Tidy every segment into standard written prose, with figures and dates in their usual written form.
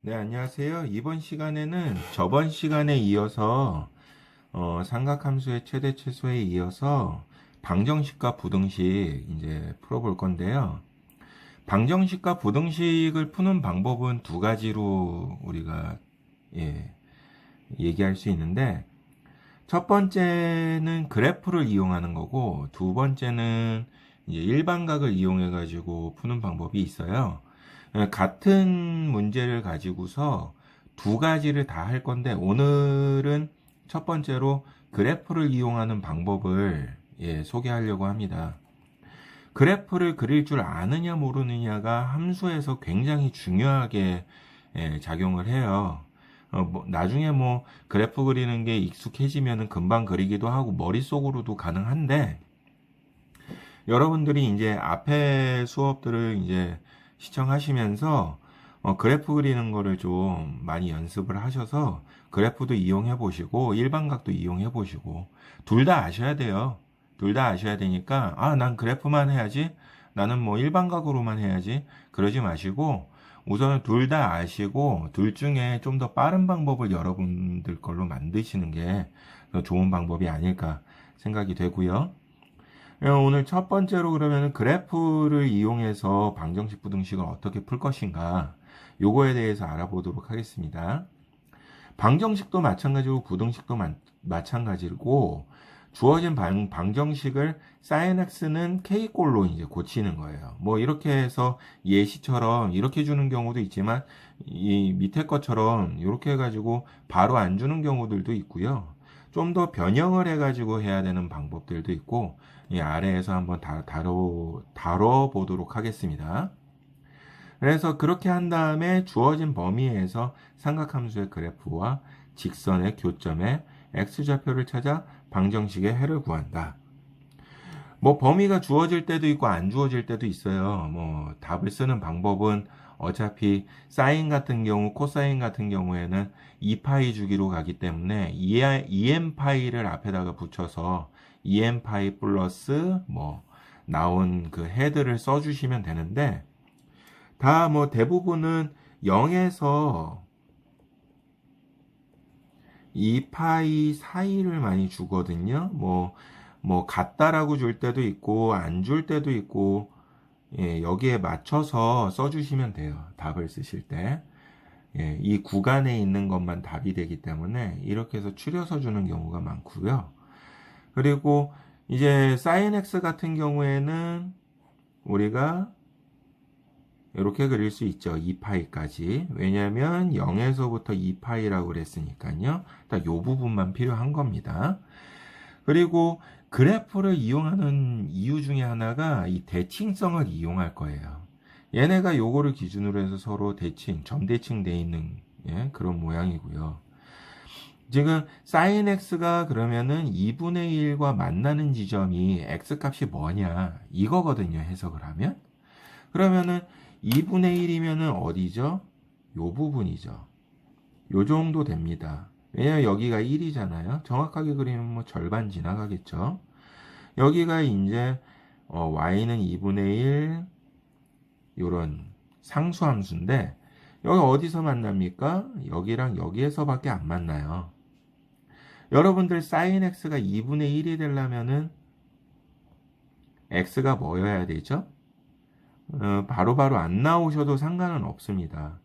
네, 안녕하세요. 이번 시간에는 저번 시간에 이어서 삼각함수의 최대 최소에 이어서 방정식과 부등식 이제 풀어볼 건데요. 방정식과 부등식을 푸는 방법은 두 가지로 우리가 예, 얘기할 수 있는데 첫 번째는 그래프를 이용하는 거고 두 번째는 이제 일반각을 이용해 가지고 푸는 방법이 있어요. 같은 문제를 가지고서 두 가지를 다 할 건데 오늘은 첫 번째로 그래프를 이용하는 방법을 소개하려고 합니다. 그래프를 그릴 줄 아느냐 모르느냐가 함수에서 굉장히 중요하게 작용을 해요. 나중에 뭐 그래프 그리는 게 익숙해지면은 금방 그리기도 하고 머릿속으로도 가능한데 여러분들이 이제 앞에 수업들을 이제 시청하시면서 그래프 그리는 거를 좀 많이 연습을 하셔서 그래프도 이용해 보시고 일반각도 이용해 보시고 둘 다 아셔야 돼요. 둘 다 아셔야 되니까 난 그래프만 해야지. 나는 뭐 일반각으로만 해야지. 그러지 마시고 우선은 둘 다 아시고 둘 중에 좀 더 빠른 방법을 여러분들 걸로 만드시는 게 더 좋은 방법이 아닐까 생각이 되고요. 오늘 첫 번째로 그러면 그래프를 이용해서 방정식 부등식을 어떻게 풀 것인가 요거에 대해서 알아보도록 하겠습니다. 방정식도 마찬가지고 부등식도 마찬가지고 주어진 방정식을 sin x는 k꼴로 이제 고치는 거예요. 뭐 이렇게 해서 예시처럼 이렇게 주는 경우도 있지만 이 밑에 것처럼 이렇게 해가지고 바로 안 주는 경우들도 있고요. 좀 더 변형을 해가지고 해야 되는 방법들도 있고 이 아래에서 한번 다뤄보도록 하겠습니다. 그래서 그렇게 한 다음에 주어진 범위에서 삼각함수의 그래프와 직선의 교점에 x좌표를 찾아 방정식의 해를 구한다. 뭐 범위가 주어질 때도 있고 안 주어질 때도 있어요. 뭐 답을 쓰는 방법은 어차피 사인 같은 경우, 코사인 같은 경우에는 2파이 주기로 가기 때문에 2n파이를 앞에다가 붙여서 2n파이 플러스 뭐 나온 그 헤드를 써주시면 되는데 다 뭐 대부분은 0에서 2파이 사이를 많이 주거든요. 뭐 같다라고 줄 때도 있고 안 줄 때도 있고 여기에 맞춰서 써주시면 돼요. 답을 쓰실 때. 이 구간에 있는 것만 답이 되기 때문에 이렇게 해서 추려서 주는 경우가 많고요. 그리고 이제 sin x 같은 경우에는 우리가 이렇게 그릴 수 있죠. 2파이까지. 왜냐하면 0에서부터 2파이라고 그랬으니까요. 딱 요 부분만 필요한 겁니다. 그리고 그래프를 이용하는 이유 중에 하나가 이 대칭성을 이용할 거예요. 얘네가 요거를 기준으로 해서 서로 점대칭 돼 있는 그런 모양이고요. 지금 sin x가 그러면은 2분의 1과 만나는 지점이 x 값이 뭐냐 이거거든요. 해석을 하면. 그러면은 2분의 1이면은 어디죠? 요 부분이죠. 요 정도 됩니다. 왜냐면 여기가 1이잖아요. 정확하게 그리면 뭐 절반 지나가겠죠. 여기가 이제 y는 2분의 1 요런 상수함수인데 여기 어디서 만납니까? 여기랑 여기에서밖에 안 만나요. 여러분들 sin x가 2분의 1이 되려면은 x가 뭐여야 되죠? 바로바로 안 나오셔도 상관은 없습니다.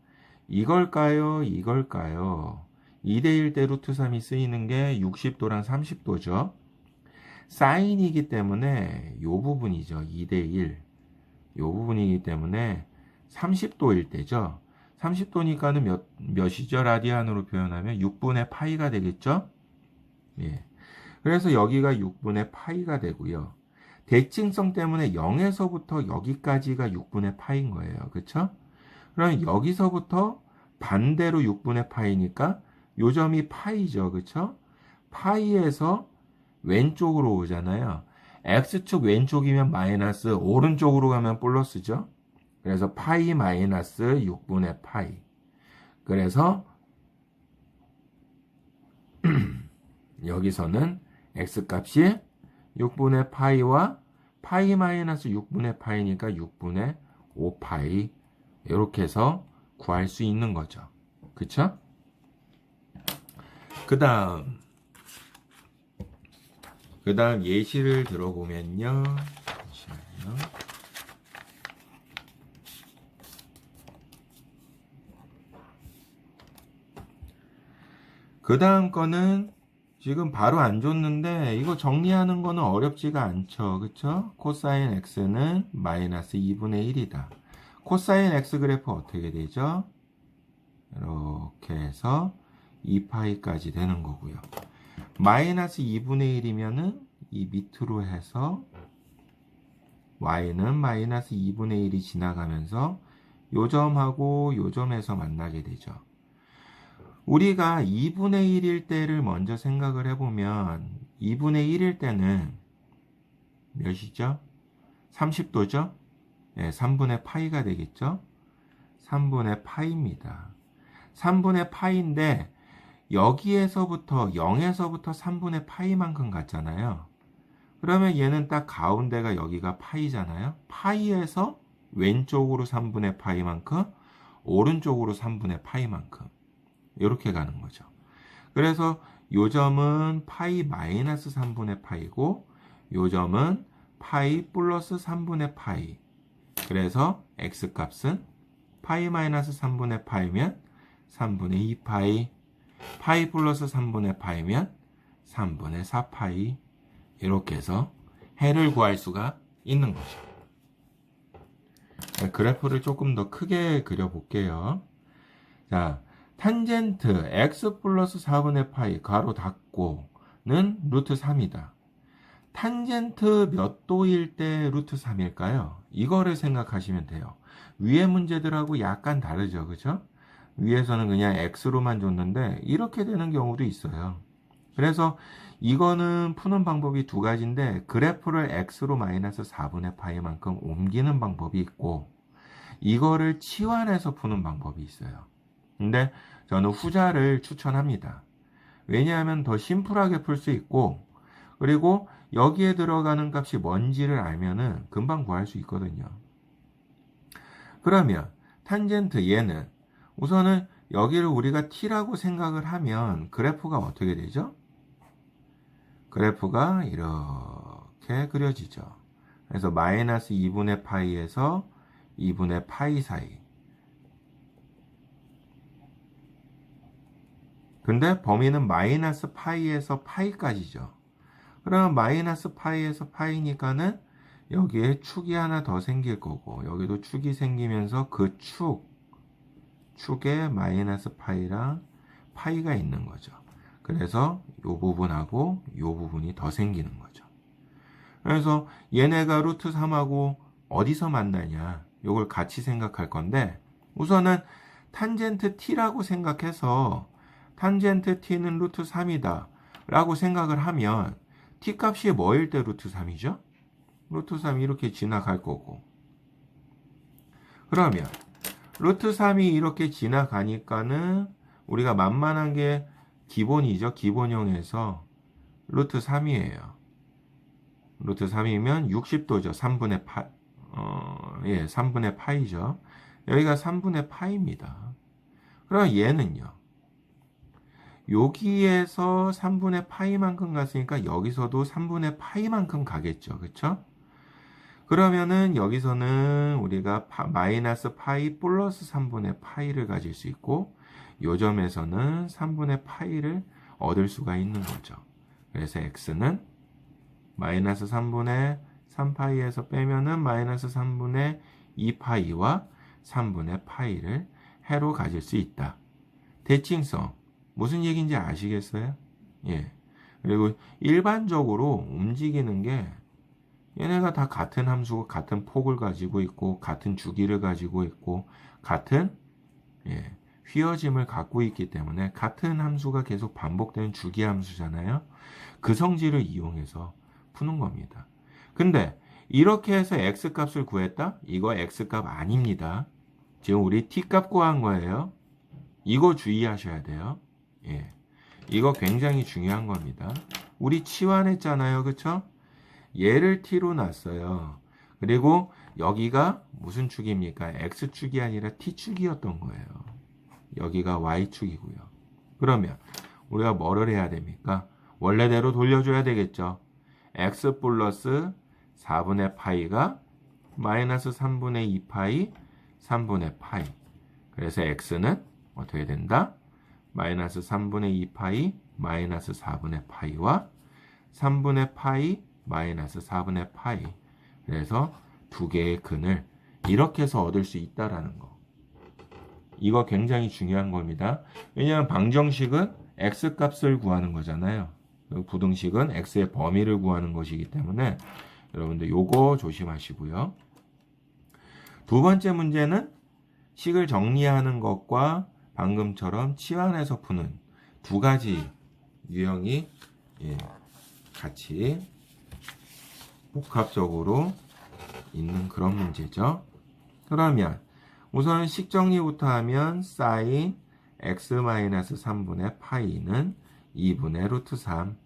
이걸까요? 이걸까요? 2대1 대 루트 3이 쓰이는 게 60도랑 30도죠. 사인이기 때문에 요 부분이죠. 2대1. 요 부분이기 때문에 30도일 때죠. 30도니까는 몇이죠? 라디안으로 표현하면 6분의 파이가 되겠죠? 예. 그래서 여기가 6분의 파이가 되고요. 대칭성 때문에 0에서부터 여기까지가 6분의 파인 거예요. 그쵸? 그럼 여기서부터 반대로 6분의 파이니까 요 점이 파이죠. 그쵸? 파이에서 왼쪽으로 오잖아요. x축 왼쪽이면 마이너스, 오른쪽으로 가면 플러스죠. 그래서 파이 마이너스 6분의 파이. 그래서 여기서는 x값이 6분의 파이와 파이 마이너스 6분의 파이니까 6분의 5파이 이렇게 해서 구할 수 있는 거죠. 그쵸? 그 다음 예시를 들어보면요. 잠시만요. 그 다음 거는 지금 바로 안 줬는데 이거 정리하는 거는 어렵지가 않죠. 그쵸? 코사인 x는 마이너스 2분의 1이다. 코사인 x 그래프 어떻게 되죠? 이렇게 해서 2파이까지 되는 거고요. 마이너스 2분의 1이면은 이 밑으로 해서 y는 마이너스 2분의 1이 지나가면서 요 점하고 요 점에서 만나게 되죠. 우리가 2분의 1일 때를 먼저 생각을 해보면 2분의 1일 때는 몇이죠? 30도죠? 네, 3분의 파이가 되겠죠? 3분의 파이입니다. 3분의 파이인데 여기에서부터 0에서부터 3분의 파이만큼 갔잖아요. 그러면 얘는 딱 가운데가 여기가 파이잖아요. 파이에서 왼쪽으로 3분의 파이만큼, 오른쪽으로 3분의 파이만큼 이렇게 가는 거죠. 그래서 요 점은 파이 마이너스 3분의 파이고 요 점은 파이 플러스 3분의 파이. 그래서 x 값은 파이 마이너스 3분의 파이면 3분의 2파이, 파이 플러스 3분의 파이면 3분의 4파이. 이렇게 해서 해를 구할 수가 있는 거죠. 그래프를 조금 더 크게 그려볼게요. 자, 탄젠트 x 플러스 4분의 파이 가로 닫고는 루트 3이다. 탄젠트 몇 도일 때 루트 3일까요? 이거를 생각하시면 돼요. 위의 문제들하고 약간 다르죠. 그죠? 위에서는 그냥 x로만 줬는데 이렇게 되는 경우도 있어요. 그래서 이거는 푸는 방법이 두 가지인데 그래프를 x로 마이너스 4분의 파이만큼 옮기는 방법이 있고 이거를 치환해서 푸는 방법이 있어요. 근데 저는 후자를 추천합니다. 왜냐하면 더 심플하게 풀 수 있고 그리고 여기에 들어가는 값이 뭔지를 알면은 금방 구할 수 있거든요. 그러면 탄젠트 얘는 우선은 여기를 우리가 t라고 생각을 하면 그래프가 어떻게 되죠? 그래프가 이렇게 그려지죠. 그래서 마이너스 2분의 파이에서 2분의 파이 사이. 근데 범위는 마이너스 파이에서 파이까지죠. 그러면 마이너스 파이에서 파이니까는 여기에 축이 하나 더 생길 거고 여기도 축이 생기면서 그 축에 마이너스 파이랑 파이가 있는 거죠. 그래서 이 부분하고 이 부분이 더 생기는 거죠. 그래서 얘네가 루트 3하고 어디서 만나냐 이걸 같이 생각할 건데 우선은 탄젠트 t라고 생각해서 탄젠트 t는 루트 3이다 라고 생각을 하면 t 값이 뭐일 때 루트 3이죠? 루트 3이 이렇게 지나갈 거고 그러면 루트 3이 이렇게 지나가니까는 우리가 만만한 게 기본이죠. 기본형에서 루트 3이에요. 루트 3이면 60도죠. 3분의 파, 3분의 파이죠. 여기가 3분의 파이입니다. 그럼 얘는요. 여기에서 3분의 파이만큼 갔으니까 여기서도 3분의 파이만큼 가겠죠. 그쵸? 그러면은 여기서는 우리가 마이너스 파이 플러스 3분의 파이를 가질 수 있고 요 점에서는 3분의 파이를 얻을 수가 있는 거죠. 그래서 x는 마이너스 3분의 3파이에서 빼면은 마이너스 3분의 2파이와 3분의 파이를 해로 가질 수 있다. 대칭성 무슨 얘기인지 아시겠어요? 예. 그리고 일반적으로 움직이는 게 얘네가 다 같은 함수, 같은 폭을 가지고 있고 같은 주기를 가지고 있고 같은 휘어짐을 갖고 있기 때문에 같은 함수가 계속 반복되는 주기 함수잖아요. 그 성질을 이용해서 푸는 겁니다. 근데 이렇게 해서 x값을 구했다? 이거 x값 아닙니다. 지금 우리 t값 구한 거예요. 이거 주의하셔야 돼요. 예. 이거 굉장히 중요한 겁니다. 우리 치환했잖아요. 그쵸? 얘를 t로 놨어요. 그리고 여기가 무슨 축입니까? x축이 아니라 t축이었던 거예요. 여기가 y축이고요. 그러면 우리가 뭐를 해야 됩니까? 원래대로 돌려줘야 되겠죠. x 플러스 4분의 파이가 마이너스 3분의 2파이 3분의 파이. 그래서 x는 어떻게 된다? 마이너스 3분의 2파이 마이너스 4분의 파이와 3분의 파이 마이너스 4분의 파이. 그래서 두 개의 근을 이렇게 해서 얻을 수 있다라는 거. 이거 굉장히 중요한 겁니다. 왜냐하면 방정식은 x 값을 구하는 거잖아요. 부등식은 x의 범위를 구하는 것이기 때문에 여러분들 요거 조심하시고요. 두 번째 문제는 식을 정리하는 것과 방금처럼 치환해서 푸는 두 가지 유형이 같이 복합적으로 있는 그런 문제죠. 그러면 우선 식 정리부터 하면 sin x-3분의 파이는 2분의 루트 3.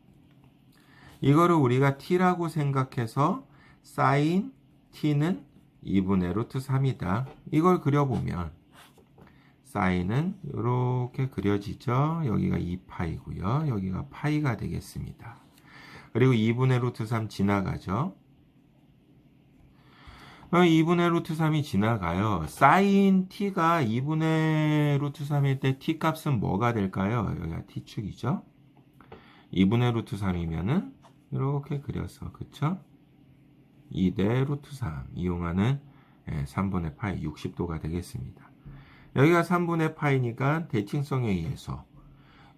이거를 우리가 t라고 생각해서 sin t는 2분의 루트 3이다. 이걸 그려보면 sin은 이렇게 그려지죠. 여기가 2파이고요. 여기가 파이가 되겠습니다. 그리고 2분의 루트 3 지나가죠. 2분의 루트 3이 지나가요. sin t가 2분의 루트 3일 때 t 값은 뭐가 될까요? 여기가 t축이죠. 2분의 루트 3이면은 이렇게 그려서 그쵸? 2대 루트 3 이용하는 3분의 파이 60도가 되겠습니다. 여기가 3분의 파이니까 대칭성에 의해서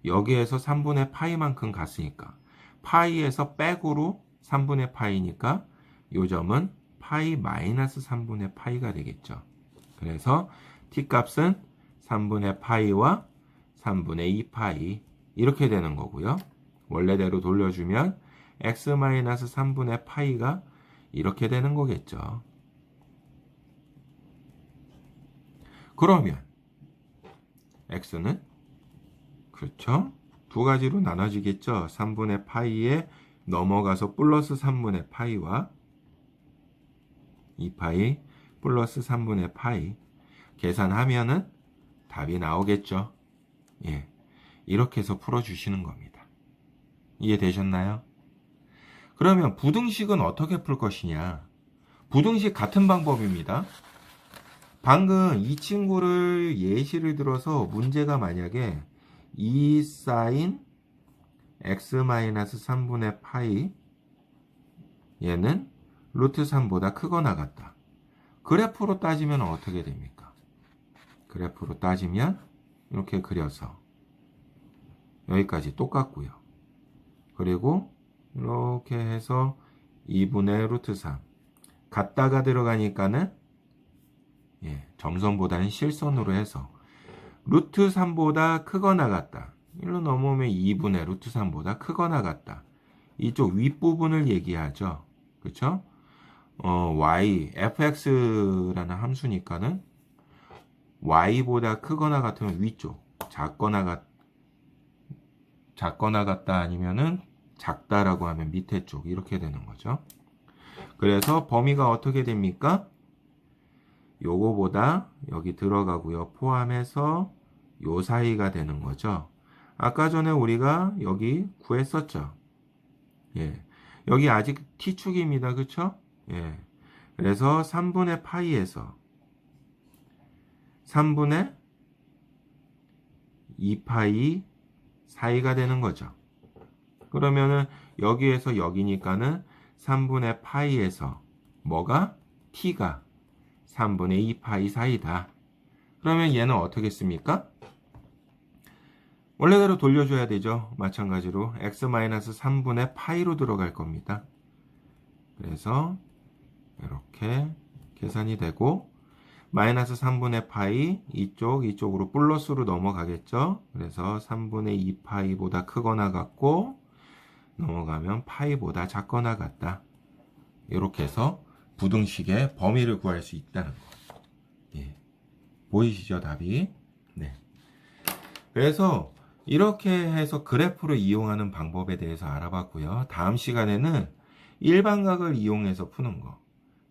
여기에서 3분의 파이만큼 갔으니까 파이에서 백으로 3분의 파이니까 요 점은 파이 마이너스 3분의 파이가 되겠죠. 그래서 t값은 3분의 파이와 3분의 2파이 이렇게 되는 거고요. 원래대로 돌려주면 x 마이너스 3분의 파이가 이렇게 되는 거겠죠. 그러면 x는 그렇죠? 두 가지로 나눠지겠죠. 3분의 파이에 넘어가서 플러스 3분의 파이와 2파이 플러스 3분의 파이 계산하면은 답이 나오겠죠. 예, 이렇게 해서 풀어주시는 겁니다. 이해되셨나요? 그러면 부등식은 어떻게 풀 것이냐? 부등식 같은 방법입니다. 방금 이 친구를 예시를 들어서 문제가 만약에 2 sin x-3분의 파이 얘는 루트 3보다 크거나 같다. 그래프로 따지면 어떻게 됩니까? 그래프로 따지면 이렇게 그려서 여기까지 똑같고요. 그리고 이렇게 해서 2분의 루트 3 같다가 들어가니까는 점선보다는 실선으로 해서 루트 3보다 크거나 같다. 일로 넘어오면 2분의 루트 3보다 크거나 같다. 이쪽 윗부분을 얘기하죠. 그쵸? y, fx라는 함수니까는 y보다 크거나 같으면 위쪽, 작거나 같다 아니면은 작다라고 하면 밑에 쪽 이렇게 되는 거죠. 그래서 범위가 어떻게 됩니까? 요거보다 여기 들어가고요. 포함해서 요 사이가 되는 거죠. 아까 전에 우리가 여기 구했었죠. 여기 아직 t축입니다. 그쵸? 그래서 3분의 파이에서 3분의 2파이 사이가 되는 거죠. 그러면은 여기에서 여기니까는 3분의 파이에서 뭐가? t가 3분의 2파이 사이다. 그러면 얘는 어떻게 씁니까? 원래대로 돌려줘야 되죠. 마찬가지로 x-3분의 파이로 들어갈 겁니다. 그래서 이렇게 계산이 되고 마이너스 3분의 파이 이쪽으로 플러스로 넘어가겠죠. 그래서 3분의 2파이보다 크거나 같고 넘어가면 파이보다 작거나 같다. 이렇게 해서 부등식의 범위를 구할 수 있다는 거. 보이시죠, 답이? 네. 그래서 이렇게 해서 그래프를 이용하는 방법에 대해서 알아봤고요. 다음 시간에는 일반각을 이용해서 푸는 거.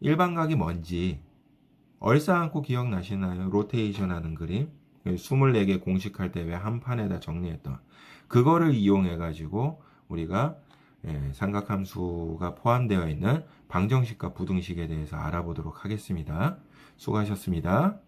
일반각이 뭔지 얼싸안고 기억나시나요? 로테이션 하는 그림. 24개 공식할 때 왜 한 판에다 정리했던 그거를 이용해 가지고 우리가 삼각함수가 포함되어 있는 방정식과 부등식에 대해서 알아보도록 하겠습니다. 수고하셨습니다.